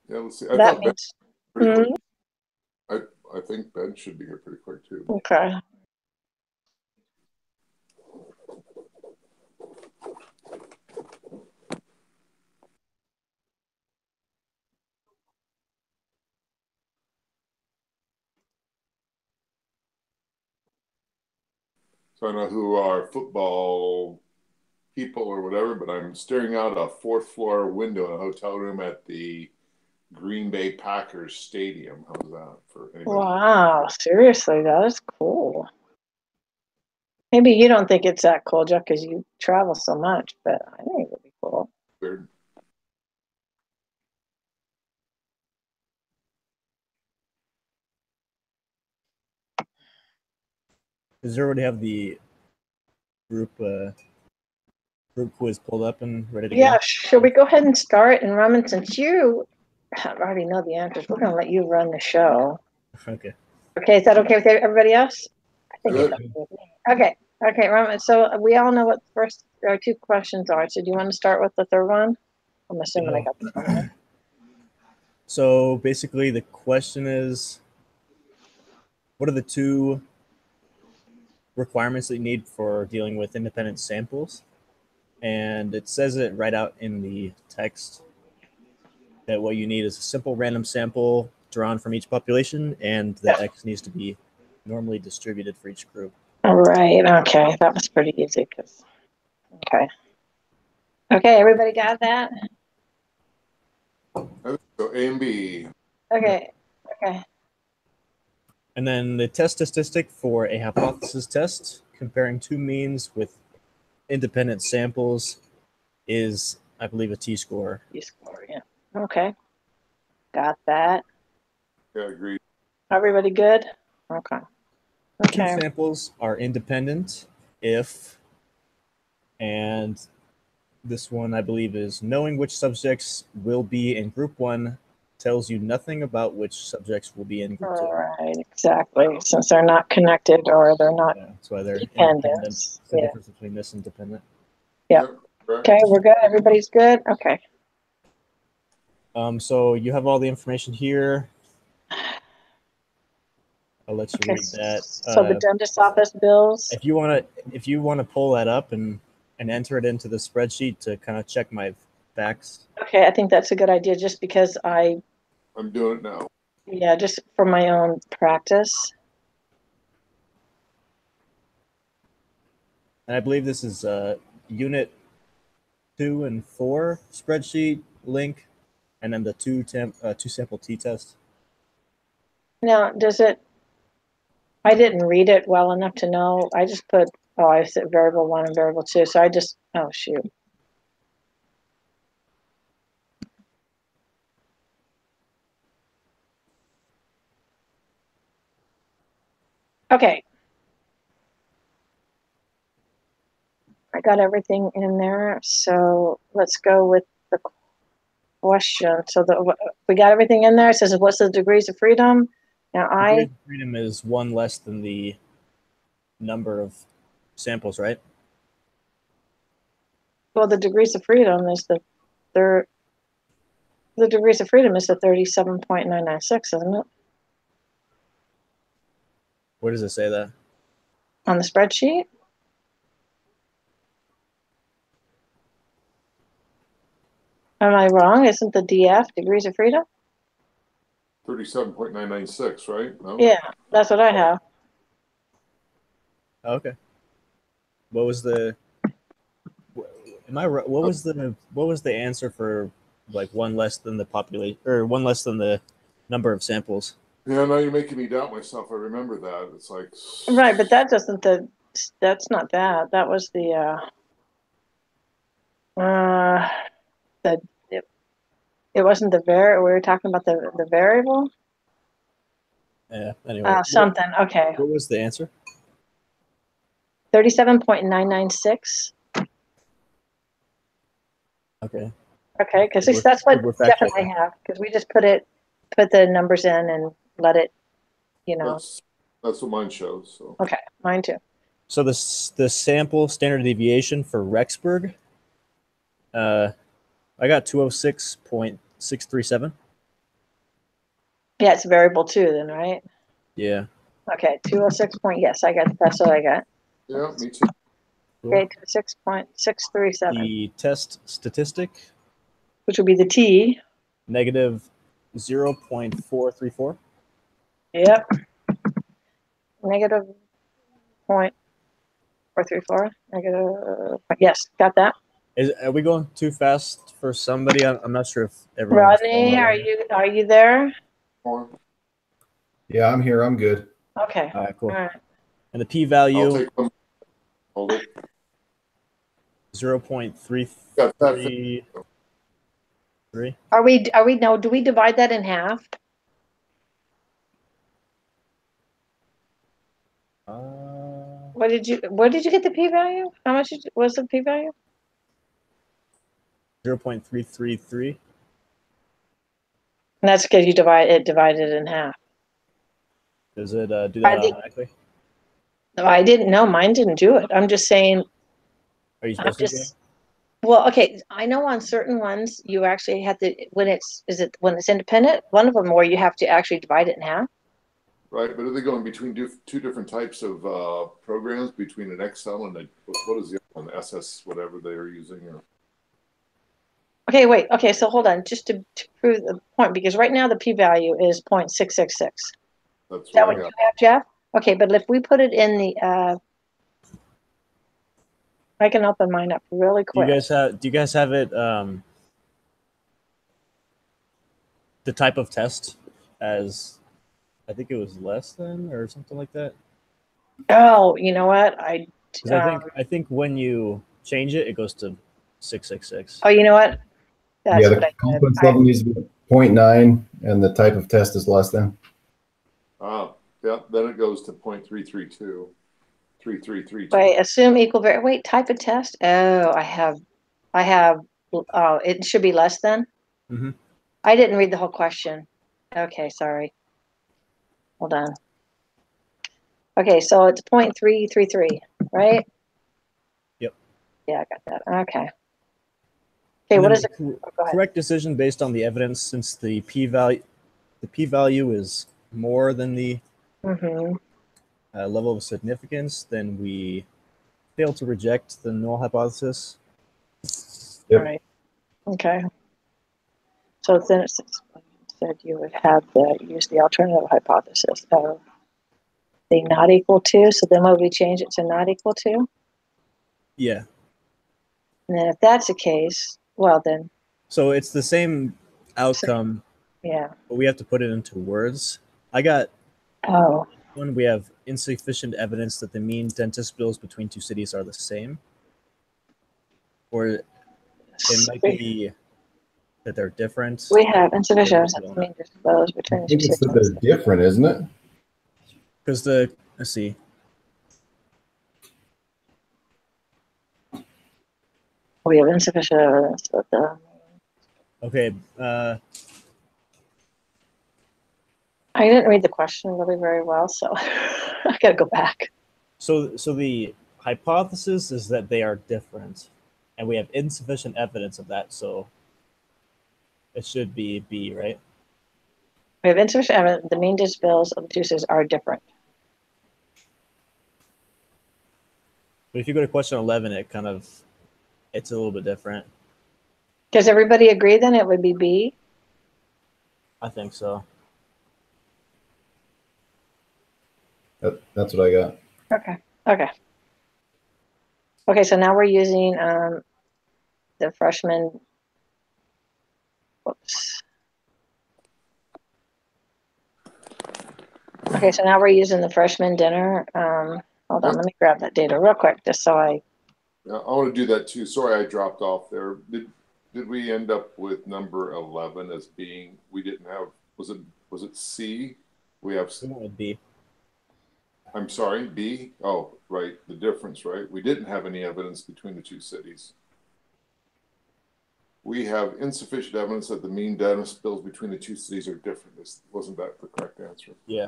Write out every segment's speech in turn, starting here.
Yeah, let's see. I That thought Ben means, pretty quick. mm, I think Ben should be here pretty quick too. okay. So I don't know who are football people or whatever, but I'm staring out a fourth floor window in a hotel room at the Green Bay Packers stadium. How's that for anybody? Wow, seriously, that is cool. Maybe you don't think it's that cool, Jeff, because you travel so much, but I think it would be cool. Weird. Does everybody have the group group quiz pulled up and ready to Yeah, go? should we go ahead and start? And Roman, since you already know the answers, we're going to let you run the show. Okay. Okay, is that okay with everybody else? I think Good. it's okay with me. Okay, okay, Roman. So we all know what the first two questions are. So do you want to start with the third one? I'm assuming I got this one right. So basically, the question is, what are the two requirements that you need for dealing with independent samples? And it says it right out in the text that what you need is a simple random sample drawn from each population, and that X needs to be normally distributed for each group. All right. Okay, that was pretty easy. Okay. Okay, everybody got that? So A and B. Okay. Okay. And then the test statistic for a hypothesis test comparing two means with independent samples is, I believe, a t-score. T-score, yeah. Okay. Got that. Yeah, agreed. Everybody good? Okay. Two Okay. samples are independent if, and this one I believe is knowing which subjects will be in group one tells you nothing about which subjects will be in group two. All right, exactly. Since they're not connected or they're not Yeah, that's why they're dependent. independent. It's the Yeah. difference between this and dependent. Yeah. Yep, correct. Okay, we're good. Everybody's good. Okay. So you have all the information here. I'll let you Okay. read that. So the dentist office bills. If you want to pull that up and enter it into the spreadsheet to kind of check my facts. Okay, I think that's a good idea. Just because I'm doing it now. yeah, just for my own practice. And I believe this is unit 2 and 4 spreadsheet link, and then the two sample t-test. Now, does it? I didn't read it well enough to know. I just put I said variable 1 and variable 2. So I just shoot. Okay. I got everything in there. So let's go with the question. So we got everything in there. It says, what's the degrees of freedom? Now Degree of freedom is one less than the number of samples, right? Well, the degrees of freedom is the degrees of freedom is the 37.996, isn't it? Where does it say that? On the spreadsheet? Am I wrong? Isn't the DF degrees of freedom? 37.996, right? No? Yeah, that's what I have. Okay. What was the? Am I right? What was the answer for like one less than the population or one less than the number of samples? Yeah, now you're making me doubt myself. I remember that. It's like Right, but that doesn't that's not that. That was the the it wasn't the we were talking about the variable? Yeah. Anyway. Something. Okay. What was the answer? 37.996. Okay. Okay, because that's what Jeff and I have. Because we just put the numbers in and let it, that's what mine shows. So okay, mine too. So the sample standard deviation for Rexburg, I got 206.637. Yeah, it's variable too then, right? Yeah. Okay, 206 point, yes, that's what I got. Yeah, me too. Cool. Okay, 6.637, The test statistic, which would be the T. negative 0.434. Yep. Negative 0.434. Negative. Yes, got that. Are we going too fast for somebody? I'm not sure if everyone's following Rodney, along. are you there? Yeah, I'm here. I'm good. Okay. All right, cool. All right. And the p I'll value take them. Hold it. 0.333. Are we no, do we divide that in half? Where did you get the p-value? How much was the p-value? 0.333. And that's because you divided it in half. Does it do that automatically? No, I didn't know. Mine didn't do it. I'm just saying. Are you I'm supposed to? just. Well, okay. I know on certain ones you actually have to when it's independent. One of them where you have to actually divide it in half. Right, but are they going between two different types of programs, between an Excel and what is the other one, SS, whatever they are using? Or Okay, wait. Okay, so hold on, just to prove the point, because right now the p-value is 0.666. that's Is that what what I you got. have, Jeff? Okay, but if we put it in the, I can open mine up really Do you quick. guys have it the type of test as I think it was less than or something like that? Oh, you know what? Because I think when you change it, it goes to 666. Oh, you know what? That's Yeah, what the I did. confidence level needs to be 0.9 and the type of test is less than. Yeah, then it goes to 0.332, 3332. Wait, assume equal wait, type of test. Oh, I have, oh, it should be less than. Mm-hmm. I didn't read the whole question. Okay, sorry. Hold on. Okay, so it's 0.333, right? Yep. Yeah, I got that. Okay. Okay, what is it? Oh, go ahead. Correct decision based on the evidence, since the p-value is more than the Mm-hmm. level of significance, then we fail to reject the null hypothesis. Yep. Right. Okay. So then it said you would have to use the alternative hypothesis of the not equal to. So then would we change it to not equal to? Yeah. And then if that's the case, well then, So it's the same outcome, yeah. but we have to put it into words. I got Oh. one. We have insufficient evidence that the mean dentist bills between two cities are the same, or it might be that they're different. We have insufficient evidence. I mean, there's those I between the think two it's that cities. they're different, isn't it? Because let's see. We have insufficient evidence that the. Okay. I didn't read the question really very well, so I gotta go back. So the hypothesis is that they are different, and we have insufficient evidence of that. So it should be B, right? We have insufficient evidence. The mean digit bills of the two cities are different. But if you go to question 11, it's a little bit different. Does everybody agree then it would be B? I think so. That's what I got. Okay. Okay. Okay, so now we're using the freshman. Whoops. Okay, so now we're using the freshman dinner. Hold on, let me grab that data real quick, just so I. Yeah, I want to do that too. Sorry, I dropped off there. Did we end up with number 11 as being? We didn't have. Was it C? We have. We went with B. I'm sorry, B. Oh, right. The difference, right? We didn't have any evidence between the two cities. We have insufficient evidence that the mean dentist bills between the two cities are different. Wasn't that the correct answer? Yeah.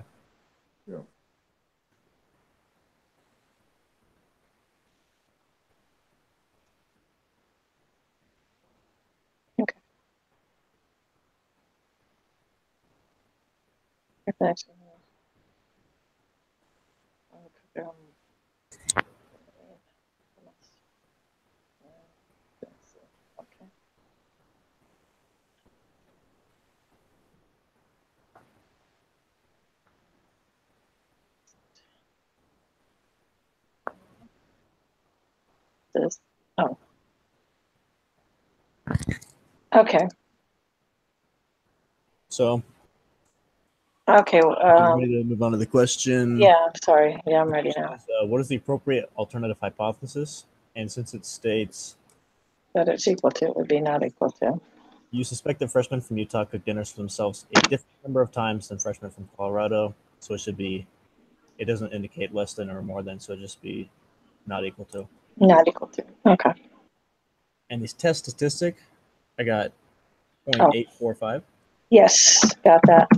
Yeah. Okay. next one. Okay. This, oh. Okay. So, Okay. ready to move on to the question? Yeah, I'm sorry. Yeah, I'm ready now. What is the appropriate alternative hypothesis? And since it states That it's equal to, it would be not equal to. you suspect that freshmen from Utah cook dinners for themselves a different number of times than freshmen from Colorado, so it should be, it doesn't indicate less than or more than, so it just be not equal to. Not equal to. Okay. And this test statistic, I got Oh. 0.845. Yes, got that.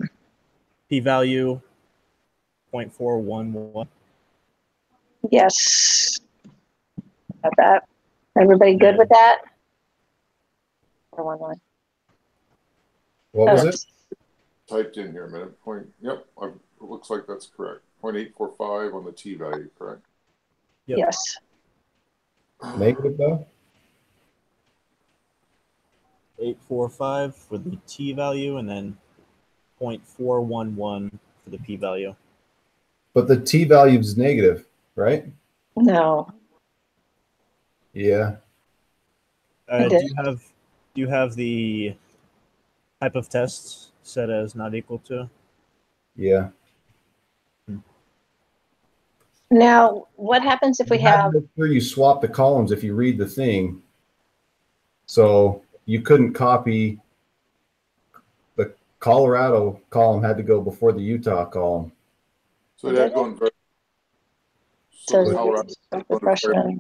P-value 0.411. Yes. Got that. Everybody good with that? Or one line? What was it? Typed in here a minute. Yep, it looks like that's correct. 0.845 on the T value, correct? Yep. Yes. Negative though? 845 for the T value, and then 0.411 for the P value. But the T value is negative, right? No. Yeah. Do you have the type of tests set as not equal to? Yeah. Now, what happens if we You have have? to make sure you swap the columns if you read the thing. So you couldn't copy the Colorado column, had to go before the Utah column. So that's going very. So So Colorado, the freshmen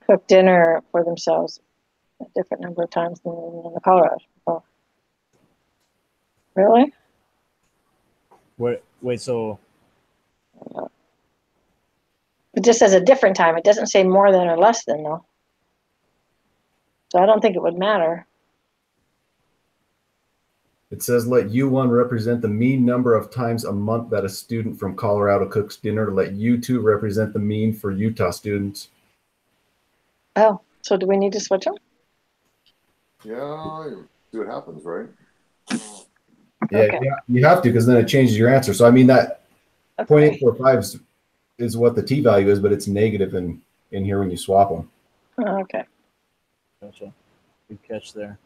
cook dinner for themselves a different number of times than in the Colorado. Oh. Really? Wait, so It just says a different time. It doesn't say more than or less than, though. So I don't think it would matter. It says let U1 represent the mean number of times a month that a student from Colorado cooks dinner. Let U2 represent the mean for Utah students. Oh, so do we need to switch them? yeah, see what happens, right? Yeah, Okay. yeah, you have to, because then it changes your answer. So I mean that Okay. 0.845 is what the T value is, but it's negative in here when you swap them. Okay. gotcha. Good catch there.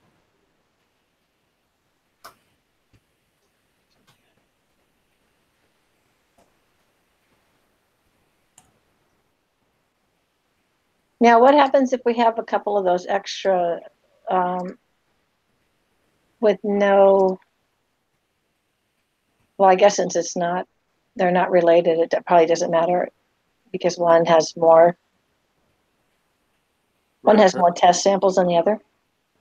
Now, what happens if we have a couple of those extra with no? Well, I guess since they're not related, it probably doesn't matter because one has more test samples than the other,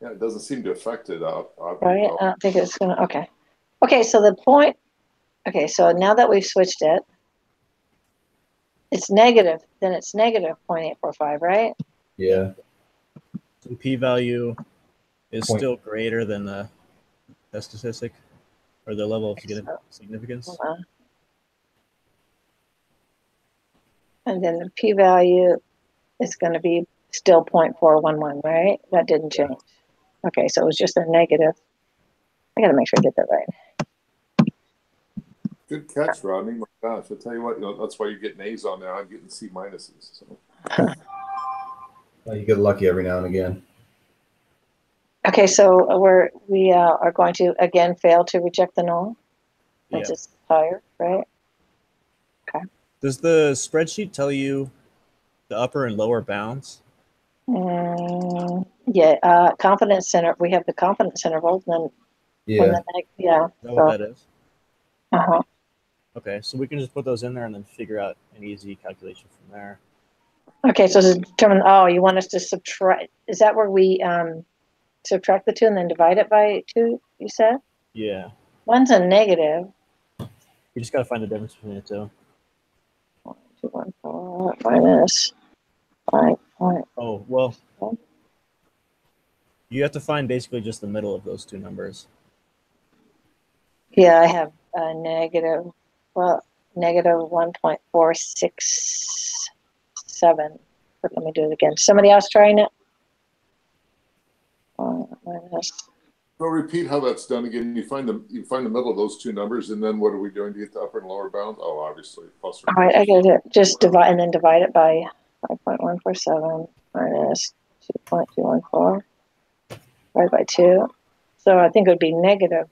Yeah, it doesn't seem to affect it. right? I don't think it's gonna. Okay. Okay. So the point. Okay. So now that we've switched it, it's negative. Then it's negative 0.845, right? Yeah. So P value is Point. still greater than the test statistic or the level of significance. Hold on. And then the p-value is going to be still 0.411, right? That didn't change. Okay, so it was just a negative. I got to make sure I get that right. Good catch, Rodney. My gosh, I tell you what, that's why you're getting A's on there. I'm getting C minuses. So. Well, you get lucky every now and again. Okay, so we are going to again fail to reject the null. Since it's higher, right? Okay. Does the spreadsheet tell you the upper and lower bounds? Yeah, confidence center. We have the confidence intervals, and then yeah. Is that what that is? Uh-huh. Okay, so we can just put those in there and then figure out an easy calculation from there. Okay, so to determine. Oh, you want us to subtract? Is that where we subtract the 2 and then divide it by 2? You said. Yeah. One's a negative. You just got to find the difference between the two. 214 minus 5. Oh, well, you have to find basically just the middle of those two numbers. Yeah, I have a negative well, negative 1.467. But let me do it again. Somebody else trying it? Minus. So repeat how that's done again. You find the middle of those two numbers, and then what are we doing to get the upper and lower bound? Oh, obviously plus or All right, I minus. get it. Just divide and then divide it by 5.147 minus 2.214 divided by 2. So I think it would be negative.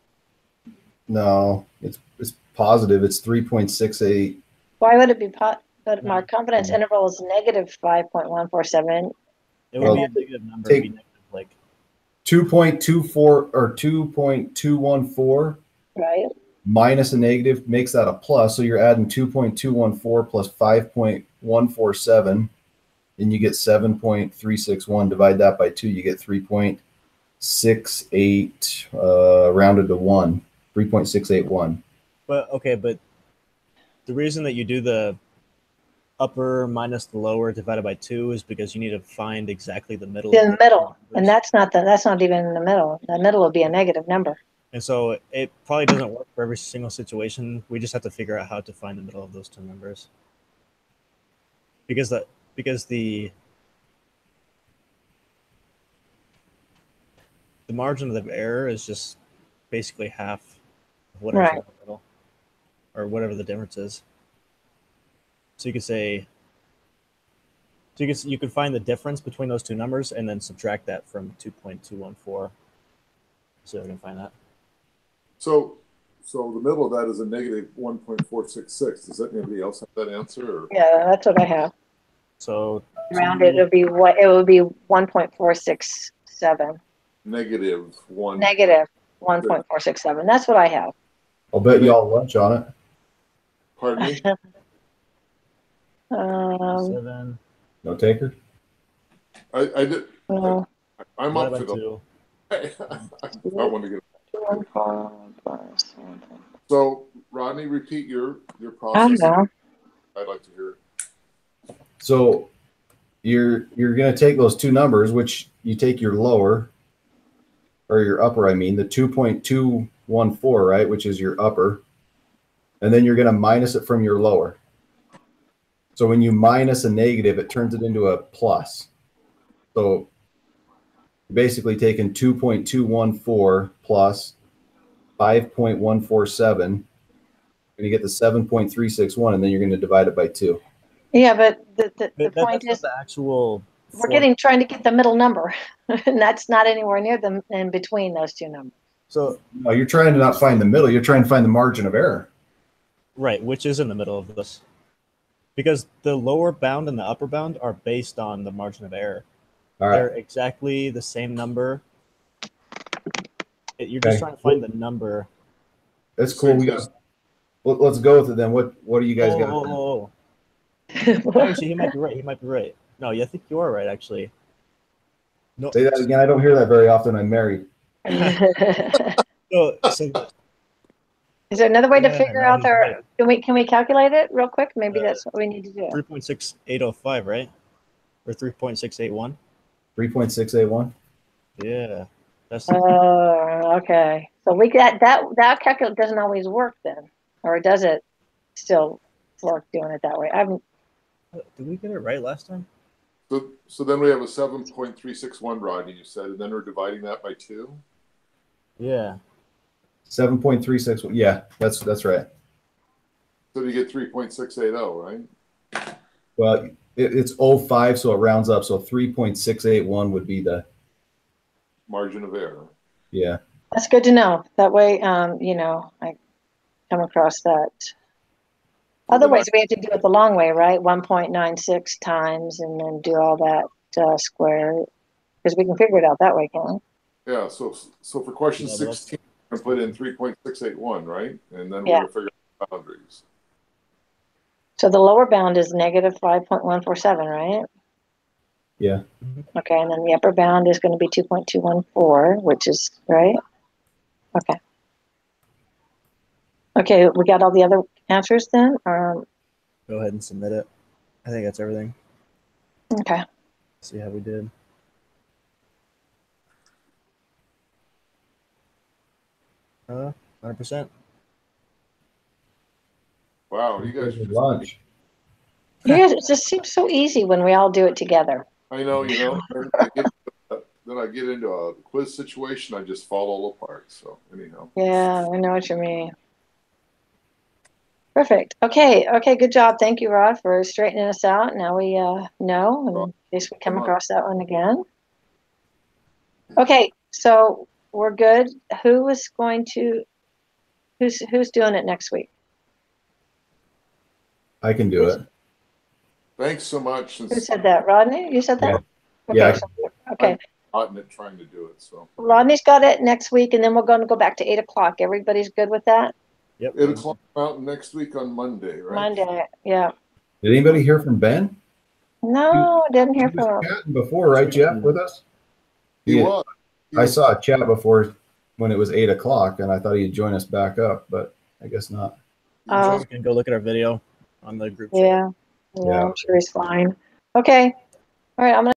No, it's positive. It's 3.68. Why would it be but my confidence interval is negative 5.147. It would be a negative number. It'd be negative like 2.24 or 2.214 Right. minus a negative makes that a plus. So you're adding 2.214 plus 5.147, and you get 7.361. Divide that by 2, you get 3.68 rounded to 1, 3.681. But the reason that you do the upper minus the lower divided by 2 is because you need to find exactly the middle. In the middle, and that's not even in the middle. The middle will be a negative number. And so it probably doesn't work for every single situation. We just have to figure out how to find the middle of those two numbers. Because the margin of error is just basically half of whatever's in the middle, or whatever the difference is. So you could say, you could find the difference between those two numbers and then subtract that from 2.214. So we can find that. So the middle of that is a negative 1.466. Does anybody else have that answer? Or? Yeah, that's what I have. So rounded, it would be 1.467. Negative 1.467. That's what I have. I'll bet you all lunch on it. Pardon me? 7. No taker? I did. No. I'm up for the. 2. I want to get. 2.14 plus 1. So, Rodney, repeat your I process. don't know. I'd like to hear it. So you're going to take those two numbers, which you take your lower or your upper, I mean, the 2.214, right, which is your upper, and then you're going to minus it from your lower. So when you minus a negative, it turns it into a plus. So you're basically taking 2.214 plus 5.147, and you get the 7.361, and then you're going to divide it by 2. Yeah, but the point is, the actual. we're trying to get the middle number, and that's not anywhere near them in between those two numbers. So no, you're trying to not find the middle. You're trying to find the margin of error. Right, which is in the middle of this. Because the lower bound and the upper bound are based on the margin of error. All right. They're exactly the same number. You're just trying to find the number. That's cool. Let's go with it then. What do you guys got? Actually, he might be right. No, I think you are right, actually. No. Say that again. I don't hear that very often. I'm married. So is there another way to figure out right. Can we calculate it real quick? Maybe that's what we need to do. 3.6805, right? Or 3.681? 3.681. Yeah. That's okay. So we got that calculator doesn't always work then, or does it still work doing it that way? Did we get it right last time? So then we have a 7.361, Rodney, you said, and then we're dividing that by 2? Yeah. 7.361. Yeah, that's right. So you get 3.680, right? Well, it's 05, so it rounds up. So 3.681 would be the margin of error. Yeah. That's good to know. That way, I come across that. Otherwise, we have to do it the long way, right? 1.96 times, and then do all that square, because we can figure it out that way, can't we? Yeah. So for question 16, we're going to put in 3.681, right? And then we're going to figure out the boundaries. So the lower bound is negative 5.147, right? Yeah. Okay, and then the upper bound is going to be 2.214, which is right. Okay. Okay, we got all the other answers then. Go ahead and submit it. I think that's everything. Okay. See how we did. Uh, 100%. Wow, you guys are just, lunch. You guys, it just seems so easy when we all do it together. I know, then I get into a quiz situation, I just fall all apart. So anyhow. Yeah, I know what you mean. Perfect. Okay. Good job. Thank you, Rod, for straightening us out. Now we know in case we come across that one again. Okay, so we're good. Who's doing it next week? I can do it. Thanks so much. Who said that? Rodney? You said that? Yeah. Okay. Okay. I'm trying to do it. So Rodney's got it next week, and then we're going to go back to 8 o'clock. Everybody's good with that? Yep. 8 o'clock out next week on Monday, right? Monday, yeah. Did anybody hear from Ben? No, didn't hear He was from him. chatting before, right, Jeff, with us? He was. I saw a chat before when it was 8 o'clock, and I thought he'd join us back up, but I guess not. Oh. You can go look at our video on the group chat. Yeah, I'm sure he's fine. Okay. All right, I'm gonna